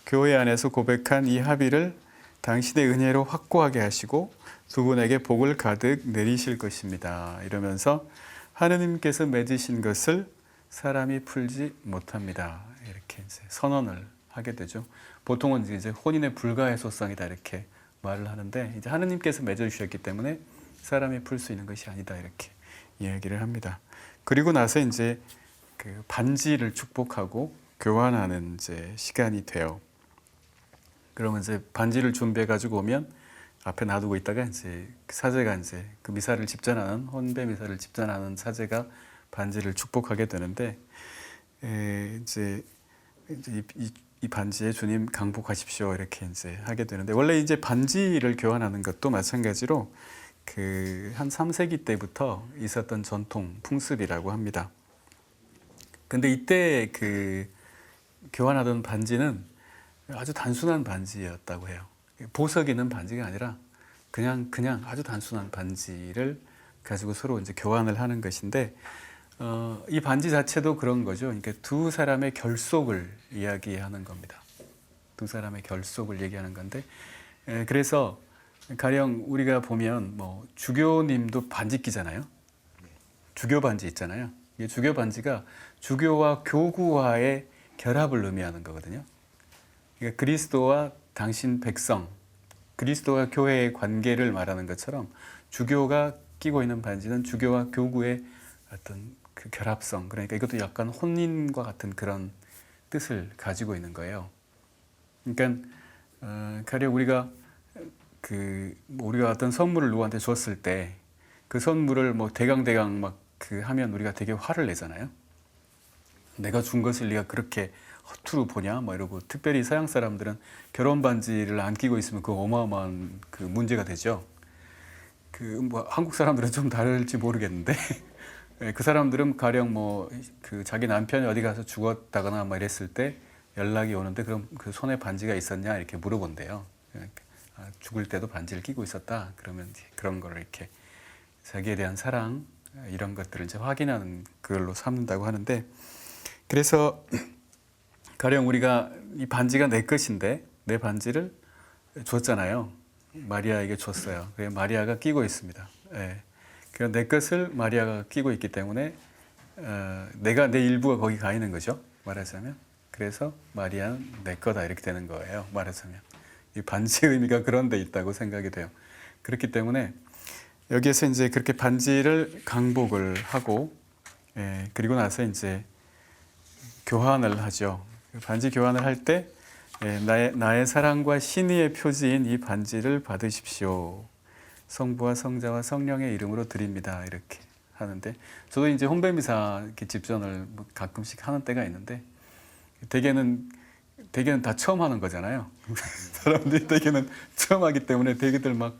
Speaker 1: 교회 안에서 고백한 이 합의를 당신의 은혜로 확고하게 하시고 두 분에게 복을 가득 내리실 것입니다. 이러면서 하느님께서 맺으신 것을 사람이 풀지 못합니다. 이렇게 이제 선언을 하게 되죠. 보통은 이제 혼인의 불가해소성이다 이렇게 말을 하는데 이제 하느님께서 맺어주셨기 때문에 사람이 풀 수 있는 것이 아니다 이렇게 이야기를 합니다. 그리고 나서 이제 그 반지를 축복하고 교환하는 이제 시간이 돼요. 그러면 이제 반지를 준비해 가지고 오면 앞에 놔두고 있다가 이제 사제가 이제 그 미사를 집전하는 혼배 미사를 집전하는 사제가 반지를 축복하게 되는데 이제 이 반지에 주님 강복하십시오 이렇게 이제 하게 되는데 원래 이제 반지를 교환하는 것도 마찬가지로 그 한 3세기 때부터 있었던 전통 풍습이라고 합니다. 근데 이때 그 교환하던 반지는 아주 단순한 반지였다고 해요. 보석 있는 반지가 아니라 그냥 아주 단순한 반지를 가지고 서로 이제 교환을 하는 것인데 이 반지 자체도 그런 거죠. 그러니까 두 사람의 결속을 이야기하는 겁니다. 두 사람의 결속을 얘기하는 건데 그래서 가령 우리가 보면 뭐 주교님도 반지 끼잖아요. 주교 반지 있잖아요. 이 주교 반지가 주교와 교구와의 결합을 의미하는 거거든요. 그러니까 그리스도와 당신 백성, 그리스도와 교회의 관계를 말하는 것처럼 주교가 끼고 있는 반지는 주교와 교구의 어떤 그 결합성, 그러니까 이것도 약간 혼인과 같은 그런 뜻을 가지고 있는 거예요. 그러니까 가령 우리가 뭐 우리가 어떤 선물을 누구한테 줬을 때 그 선물을 뭐 대강 막 하면 우리가 되게 화를 내잖아요. 내가 준 것을 네가 그렇게 허투루 보냐? 뭐 이러고, 특별히 서양 사람들은 결혼 반지를 안 끼고 있으면 그 어마어마한 그 문제가 되죠. 뭐 한국 사람들은 좀 다를지 모르겠는데 그 사람들은 가령 뭐 자기 남편이 어디 가서 죽었다거나 뭐 이랬을 때 연락이 오는데, 그럼 그 손에 반지가 있었냐 이렇게 물어본대요. 죽을 때도 반지를 끼고 있었다. 그러면 그런 거를 이렇게 자기에 대한 사랑, 이런 것들을 이제 확인하는 그걸로 삼는다고 하는데, 그래서 가령 우리가 이 반지가 내 것인데 내 반지를 줬잖아요. 마리아에게 줬어요. 그래서 마리아가 끼고 있습니다. 예. 그래서 내 것을 마리아가 끼고 있기 때문에 내가, 내 일부가 거기 가 있는 거죠. 말하자면. 그래서 마리아는 내 거다 이렇게 되는 거예요. 말하자면. 이 반지의 의미가 그런 데 있다고 생각이 돼요. 그렇기 때문에 여기에서 이제 그렇게 반지를 강복을 하고, 그리고 나서 이제 교환을 하죠. 반지 교환을 할 때 나의 사랑과 신의의 표지인 이 반지를 받으십시오. 성부와 성자와 성령의 이름으로 드립니다. 이렇게 하는데, 저도 이제 홍배미사 이렇게 집전을 뭐 가끔씩 하는 때가 있는데, 대개는 다 처음 하는 거잖아요. 사람들이 대개는 처음 하기 때문에 대개들 막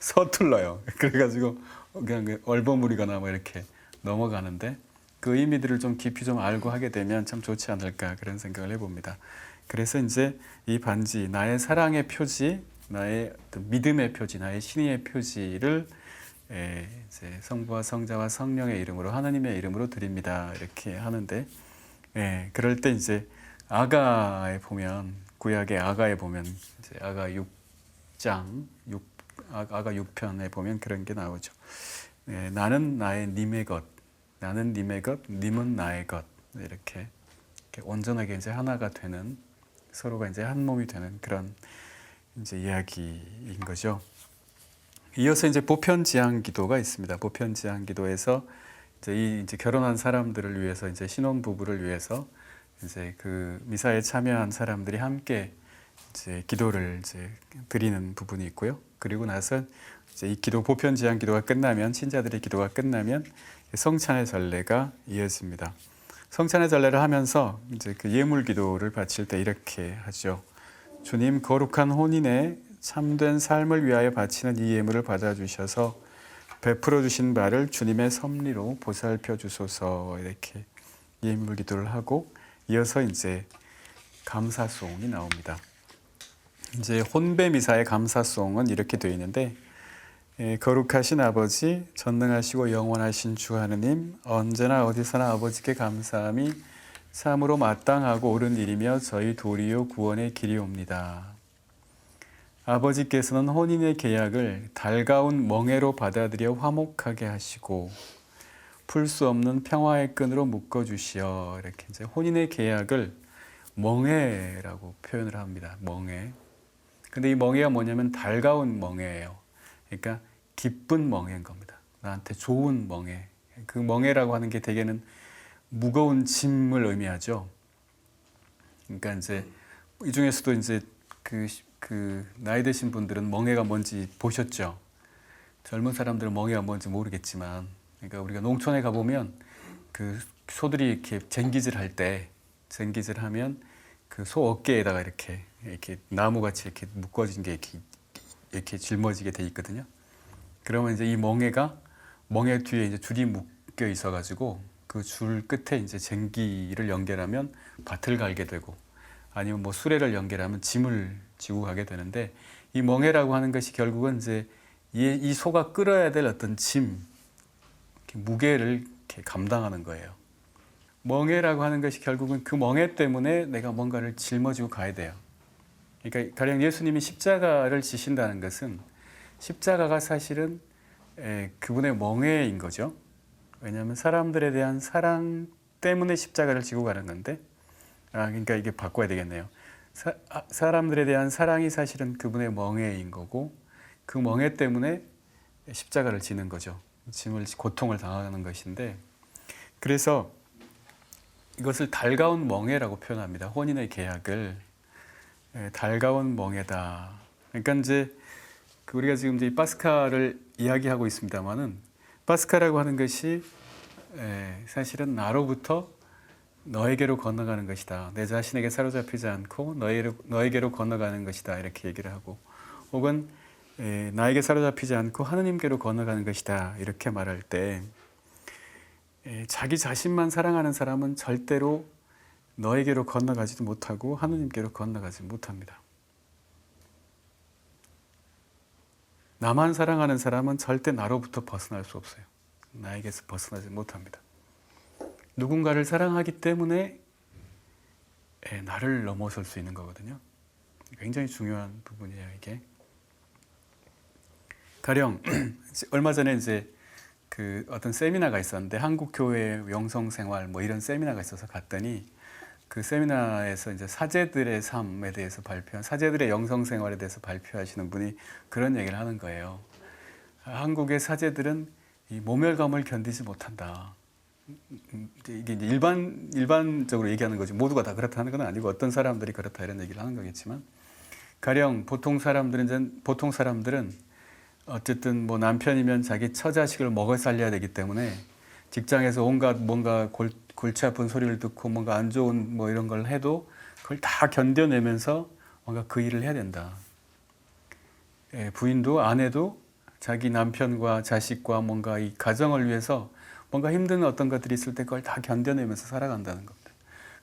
Speaker 1: 서툴러요. 그래가지고 그냥 얼버무리거나 뭐 이렇게 넘어가는데, 그 의미들을 좀 깊이 좀 알고 하게 되면 참 좋지 않을까, 그런 생각을 해봅니다. 그래서 이제 이 반지, 나의 사랑의 표지, 나의 어떤 믿음의 표지, 나의 신의의 표지를 이제 성부와 성자와 성령의 이름으로, 하나님의 이름으로 드립니다. 이렇게 하는데, 그럴 때 이제 아가에 보면, 구약의 아가에 보면 이제 아가 6장, 아가 6편에 보면 그런 게 나오죠. 나는 나의 님의 것, 나는 님의 것, 님은 나의 것, 이렇게 온전하게 이제 하나가 되는, 서로가 이제 한 몸이 되는 그런 이제 이야기인 거죠. 이어서 이제 보편지향 기도가 있습니다. 보편지향 기도에서 이제 결혼한 사람들을 위해서, 이제 신혼 부부를 위해서 이제 그 미사에 참여한 사람들이 함께 이제 기도를 이제 드리는 부분이 있고요. 그리고 나서 이제 이 기도, 보편지향 기도가 끝나면, 신자들의 기도가 끝나면 성찬의 전례가 이어집니다. 성찬의 전례를 하면서 이제 그 예물 기도를 바칠 때 이렇게 하죠. 주님, 거룩한 혼인의 참된 삶을 위하여 바치는 이 예물을 받아주셔서 베풀어 주신 바를 주님의 섭리로 보살펴 주소서, 이렇게 예물 기도를 하고, 이어서 이제 감사송이 나옵니다. 이제 혼배 미사의 감사송은 이렇게 되어 있는데, 거룩하신 아버지, 전능하시고 영원하신 주 하느님, 언제나 어디서나 아버지께 감사함이 참으로 마땅하고 옳은 일이며 저희 도리요 구원의 길이옵니다. 아버지께서는 혼인의 계약을 달가운 멍에로 받아들여 화목하게 하시고 풀 수 없는 평화의 끈으로 묶어주시어, 이렇게 이제 혼인의 계약을 멍에라고 표현을 합니다. 멍에. 근데 이 멍에가 뭐냐면 달가운 멍에예요. 그러니까 기쁜 멍에인 겁니다. 나한테 좋은 멍에. 그 멍에라고 하는 게 대개는 무거운 짐을 의미하죠. 그러니까 이제 이 중에서도 이제 그 나이 드신 분들은 멍에가 뭔지 보셨죠? 젊은 사람들은 멍에가 뭔지 모르겠지만, 그러니까 우리가 농촌에 가보면 그 소들이 이렇게 쟁기질 할 때, 쟁기질 하면 그 소 어깨에다가 이렇게 나무같이 이렇게 묶어진 게 이렇게 짊어지게 돼 있거든요. 그러면 이제 이 멍에 뒤에 이제 줄이 묶여 있어가지고 그 줄 끝에 이제 쟁기를 연결하면 밭을 갈게 되고, 아니면 뭐 수레를 연결하면 짐을 지고 가게 되는데, 이 멍에라고 하는 것이 결국은 이제 이 소가 끌어야 될 어떤 짐, 무게를 이렇게 감당하는 거예요. 멍에라고 하는 것이 결국은 그 멍에 때문에 내가 뭔가를 짊어지고 가야 돼요. 그러니까 가령 예수님이 십자가를 지신다는 것은, 십자가가 사실은 그분의 멍에인 거죠. 왜냐하면 사람들에 대한 사랑 때문에 십자가를 지고 가는 건데, 그러니까 이게 바꿔야 되겠네요. 사람들에 대한 사랑이 사실은 그분의 멍에인 거고, 그 멍에 때문에 십자가를 지는 거죠. 고통을 당하는 것인데, 그래서 이것을 달가운 멍에라고 표현합니다. 혼인의 계약을 달가운 멍에다. 그러니까 이제 우리가 지금 이제 이 파스카를 이야기하고 있습니다만은 파스카라고 하는 것이 사실은 나로부터 너에게로 건너가는 것이다. 내 자신에게 사로잡히지 않고 너에게로 건너가는 것이다. 이렇게 얘기를 하고, 혹은 나에게 사로잡히지 않고 하느님께로 건너가는 것이다. 이렇게 말할 때 자기 자신만 사랑하는 사람은 절대로 너에게로 건너가지도 못하고 하느님께로 건너가지 못합니다. 나만 사랑하는 사람은 절대 나로부터 벗어날 수 없어요. 나에게서 벗어나지 못합니다. 누군가를 사랑하기 때문에 나를 넘어설 수 있는 거거든요. 굉장히 중요한 부분이에요, 이게. 가령 얼마 전에 이제 그 어떤 세미나가 있었는데, 한국교회 영성생활 뭐 이런 세미나가 있어서 갔더니, 그 세미나에서 이제 사제들의 삶에 대해서 사제들의 영성생활에 대해서 발표하시는 분이 그런 얘기를 하는 거예요. 한국의 사제들은 이 모멸감을 견디지 못한다. 이게 이제 일반적으로 얘기하는 거지, 모두가 다 그렇다는 건 아니고 어떤 사람들이 그렇다 이런 얘기를 하는 거겠지만, 가령 보통 사람들은 어쨌든 뭐 남편이면 자기 처자식을 먹여 살려야 되기 때문에 직장에서 온갖 뭔가 골치 아픈 소리를 듣고 뭔가 안 좋은 뭐 이런 걸 해도 그걸 다 견뎌내면서 뭔가 그 일을 해야 된다. 부인도 아내도 자기 남편과 자식과 뭔가 이 가정을 위해서 뭔가 힘든 어떤 것들이 있을 때 그걸 다 견뎌내면서 살아간다는 겁니다.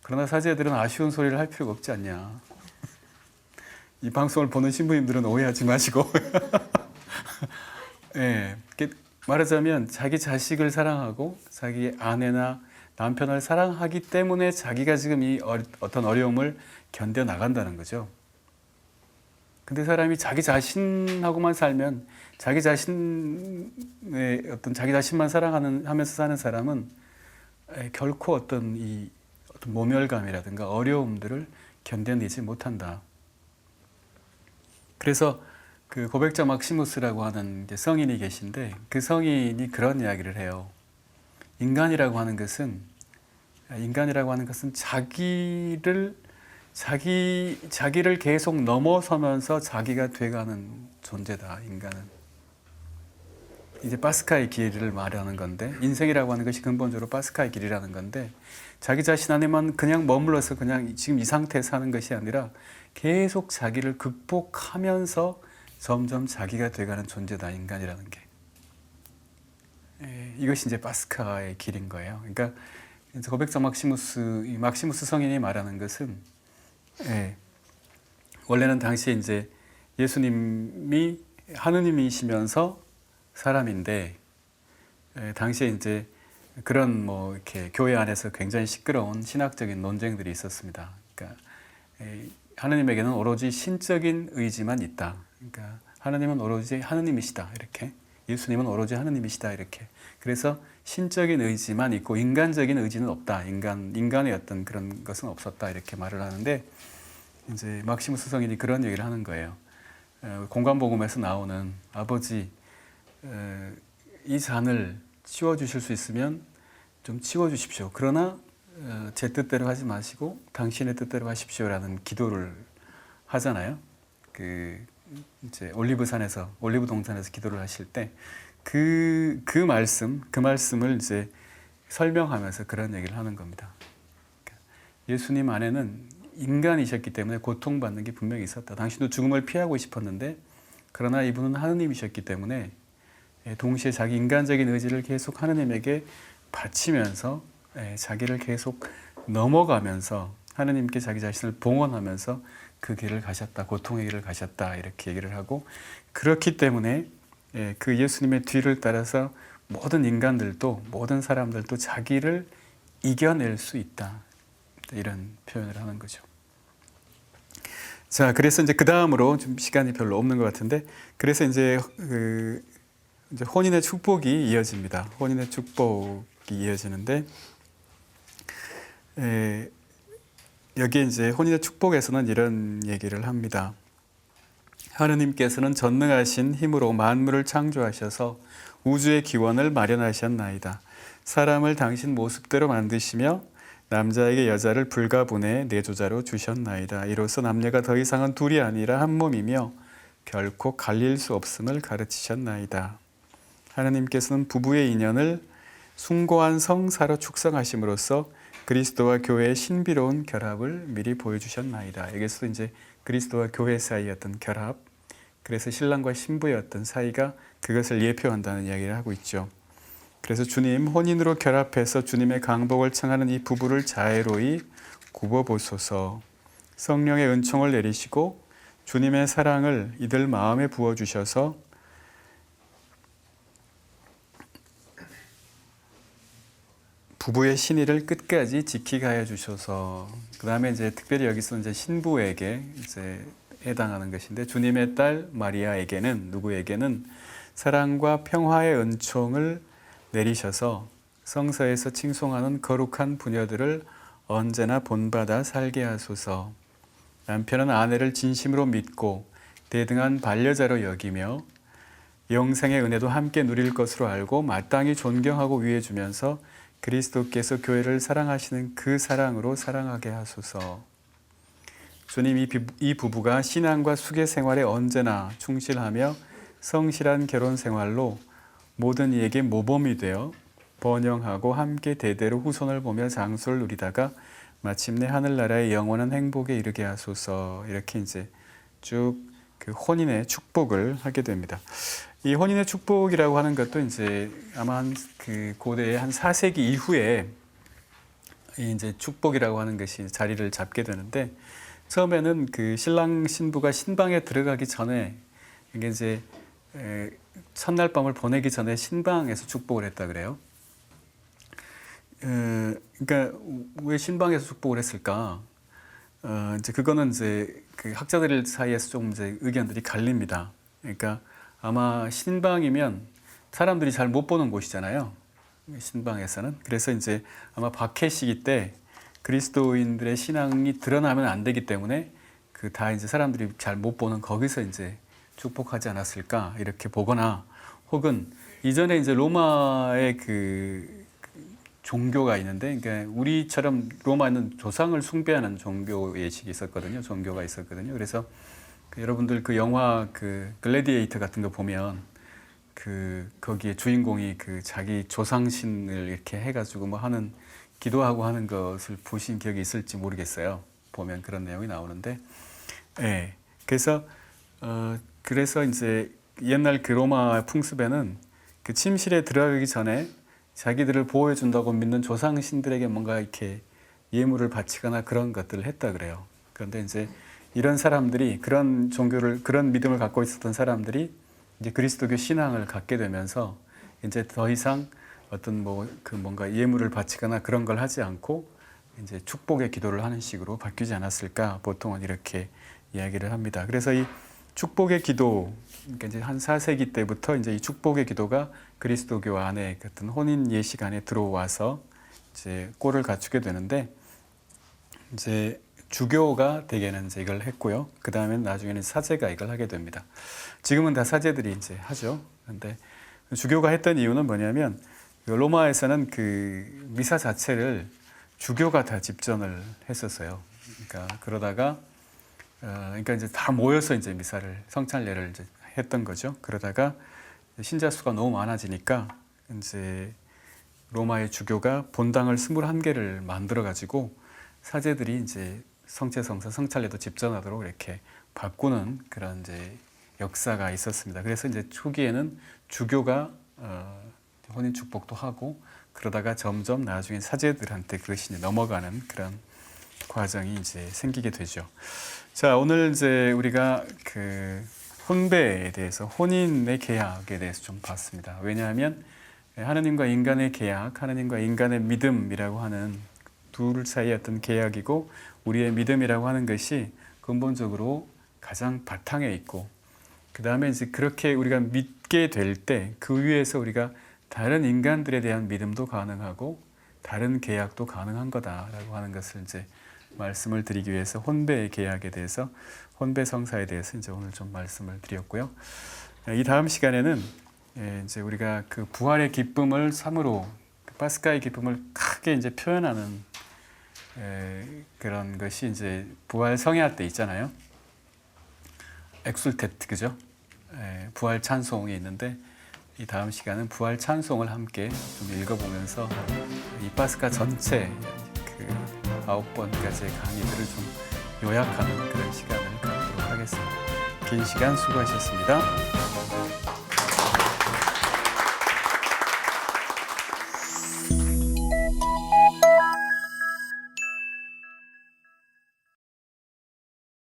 Speaker 1: 그러나 사제들은 아쉬운 소리를 할 필요가 없지 않냐. 이 방송을 보는 신부님들은 오해하지 마시고 말하자면 자기 자식을 사랑하고 자기 아내나 남편을 사랑하기 때문에 자기가 지금 이 어떤 어려움을 견뎌나간다는 거죠. 근데 사람이 자기 자신하고만 살면, 자기 자신만 사랑하면서 사는 사람은 결코 어떤 모멸감이라든가 어려움들을 견뎌내지 못한다. 그래서 그 고백자 막시무스라고 하는 성인이 계신데, 그 성인이 그런 이야기를 해요. 인간이라고 하는 것은 자기를 계속 넘어서면서 자기가 돼가는 존재다. 인간은 이제 파스카의 길을 말하는 건데, 인생이라고 하는 것이 근본적으로 파스카의 길이라는 건데, 자기 자신 안에만 그냥 머물러서 그냥 지금 이 상태에 사는 것이 아니라 계속 자기를 극복하면서 점점 자기가 돼가는 존재다, 인간이라는 게. 이것이 이제 파스카의 길인 거예요. 그러니까 고백자 막시무스 성인이 말하는 것은, 원래는 당시에 이제 예수님이 하느님이시면서 사람인데, 당시에 이제 그런 뭐 이렇게 교회 안에서 굉장히 시끄러운 신학적인 논쟁들이 있었습니다. 그러니까 하느님에게는 오로지 신적인 의지만 있다. 그러니까 하느님은 오로지 하느님이시다. 이렇게. 예수님은 오로지 하느님이시다. 이렇게. 그래서 신적인 의지만 있고 인간적인 의지는 없다. 인간의 어떤 그런 것은 없었다. 이렇게 말을 하는데, 이제 막시무스 성인이 그런 얘기를 하는 거예요. 공관복음에서 나오는 아버지, 이 잔을 치워주실 수 있으면 좀 치워주십시오. 그러나 제 뜻대로 하지 마시고 당신의 뜻대로 하십시오라는 기도를 하잖아요. 이제 올리브 동산에서 기도를 하실 때 그 말씀을 이제 설명하면서 그런 얘기를 하는 겁니다. 그러니까 예수님 안에는 인간이셨기 때문에 고통받는 게 분명히 있었다. 당신도 죽음을 피하고 싶었는데, 그러나 이분은 하느님이셨기 때문에 동시에 자기 인간적인 의지를 계속 하느님에게 바치면서 자기를 계속 넘어가면서 하느님께 자기 자신을 봉헌하면서 그 길을 가셨다. 고통의 길을 가셨다. 이렇게 얘기를 하고, 그렇기 때문에 그 예수님의 뒤를 따라서 모든 인간들도, 모든 사람들도 자기를 이겨낼 수 있다. 이런 표현을 하는 거죠. 자, 그래서 이제 그 다음으로 좀 시간이 별로 없는 것 같은데, 그래서 이제 이제 혼인의 축복이 이어집니다. 혼인의 축복이 이어지는데, 여기에 이제 혼인의 축복에서는 이런 얘기를 합니다. 하느님께서는 전능하신 힘으로 만물을 창조하셔서 우주의 기원을 마련하셨나이다. 사람을 당신 모습대로 만드시며 남자에게 여자를 불가분의 내조자로 주셨나이다. 이로써 남녀가 더 이상은 둘이 아니라 한 몸이며 결코 갈릴 수 없음을 가르치셨나이다. 하나님께서는 부부의 인연을 숭고한 성사로 축성하심으로써 그리스도와 교회의 신비로운 결합을 미리 보여주셨나이다. 여기서 이제 그리스도와 교회 사이의 어떤 결합, 그래서 신랑과 신부의 어떤 사이가 그것을 예표한다는 이야기를 하고 있죠. 그래서 주님 혼인으로 결합해서 주님의 강복을 청하는 이 부부를 자애로이 굽어보소서. 성령의 은총을 내리시고 주님의 사랑을 이들 마음에 부어주셔서 부부의 신의를 끝까지 지키게 하여 주셔서. 그 다음에 이제 특별히 여기서 이제 신부에게 이제 해당하는 것인데, 주님의 딸 마리아에게는, 누구에게는 사랑과 평화의 은총을 내리셔서 성서에서 칭송하는 거룩한 부녀들을 언제나 본받아 살게 하소서. 남편은 아내를 진심으로 믿고 대등한 반려자로 여기며 영생의 은혜도 함께 누릴 것으로 알고 마땅히 존경하고 위해주면서 그리스도께서 교회를 사랑하시는 그 사랑으로 사랑하게 하소서. 주님, 이 부부가 신앙과 수계 생활에 언제나 충실하며 성실한 결혼 생활로 모든 이에게 모범이 되어 번영하고 함께 대대로 후손을 보며 장수를 누리다가 마침내 하늘나라의 영원한 행복에 이르게 하소서. 이렇게 이제 쭉 그 혼인의 축복을 하게 됩니다. 이 혼인의 축복이라고 하는 것도 이제 아마 그 고대의 한 4세기 이후에 이제 축복이라고 하는 것이 자리를 잡게 되는데, 처음에는 그 신랑 신부가 신방에 들어가기 전에, 이게 이제 첫날 밤을 보내기 전에 신방에서 축복을 했다 그래요. 그러니까 왜 신방에서 축복을 했을까? 이제 그거는 이제 그 학자들 사이에서 좀 이제 의견들이 갈립니다. 그러니까 아마 신방이면 사람들이 잘 못 보는 곳이잖아요. 신방에서는. 그래서 이제 아마 박해 시기 때 그리스도인들의 신앙이 드러나면 안 되기 때문에 그 다 이제 사람들이 잘 못 보는 거기서 이제 축복하지 않았을까 이렇게 보거나, 혹은 이전에 이제 로마의 그 종교가 있는데, 그러니까 우리처럼 로마는 조상을 숭배하는 종교 예식이 있었거든요. 종교가 있었거든요. 그래서 그 여러분들 그 영화 그 글래디에이터 같은 거 보면 그 거기에 주인공이 그 자기 조상신을 이렇게 해가지고 뭐 하는, 기도하고 하는 것을 보신 기억이 있을지 모르겠어요. 보면 그런 내용이 나오는데, 예. 그래서 이제 옛날 그 로마 풍습에는 그 침실에 들어가기 전에 자기들을 보호해 준다고 믿는 조상신들에게 뭔가 이렇게 예물을 바치거나 그런 것들을 했다 그래요. 그런데 이제 이런 사람들이, 그런 종교를, 그런 믿음을 갖고 있었던 사람들이 이제 그리스도교 신앙을 갖게 되면서 이제 더 이상 어떤 그 뭔가 예물을 바치거나 그런 걸 하지 않고 이제 축복의 기도를 하는 식으로 바뀌지 않았을까, 보통은 이렇게 이야기를 합니다. 그래서 이 축복의 기도, 그러니까 이제 한 4세기 때부터 이제 이 축복의 기도가 그리스도교 안에 같은 혼인 예식 안에 들어와서 이제 꼴을 갖추게 되는데, 이제 주교가 대개는 이제 이걸 했고요. 그 다음에 나중에는 사제가 이걸 하게 됩니다. 지금은 다 사제들이 이제 하죠. 근데 주교가 했던 이유는 뭐냐면, 로마에서는 그 미사 자체를 주교가 다 집전을 했었어요. 그러니까 그러다가 그러니까 이제 다 모여서 이제 미사를, 성찬례를 이제 했던 거죠. 그러다가 신자 수가 너무 많아지니까 이제 로마의 주교가 본당을 21개를 만들어 가지고 사제들이 이제 성체성사, 성찬례도 집전하도록 이렇게 바꾸는 그런 이제 역사가 있었습니다. 그래서 이제 초기에는 주교가 혼인 축복도 하고, 그러다가 점점 나중에 사제들한테 그것이 이제 넘어가는 그런 과정이 이제 생기게 되죠. 자, 오늘 이제 우리가 그 혼배에 대해서, 혼인의 계약에 대해서 좀 봤습니다. 왜냐하면 하나님과 인간의 계약, 하나님과 인간의 믿음이라고 하는 둘 사이의 어떤 계약이고, 우리의 믿음이라고 하는 것이 근본적으로 가장 바탕에 있고, 그 다음에 이제 그렇게 우리가 믿게 될 때 그 위에서 우리가 다른 인간들에 대한 믿음도 가능하고 다른 계약도 가능한 거다라고 하는 것을 이제 말씀을 드리기 위해서 혼배의 계약에 대해서, 혼배 성사에 대해서 이제 오늘 좀 말씀을 드렸고요. 이 다음 시간에는 이제 우리가 그 부활의 기쁨을 참으로, 파스카의 기쁨을 크게 이제 표현하는 그런 것이 이제 부활 성야 때 있잖아요. 엑술테트 그죠? 부활 찬송이 있는데 이 다음 시간은 부활 찬송을 함께 좀 읽어보면서 이 파스카 전체 그 9번까지의 강의들을 좀 요약하는 그런 시간을 갖도록 하겠습니다. 긴 시간 수고하셨습니다.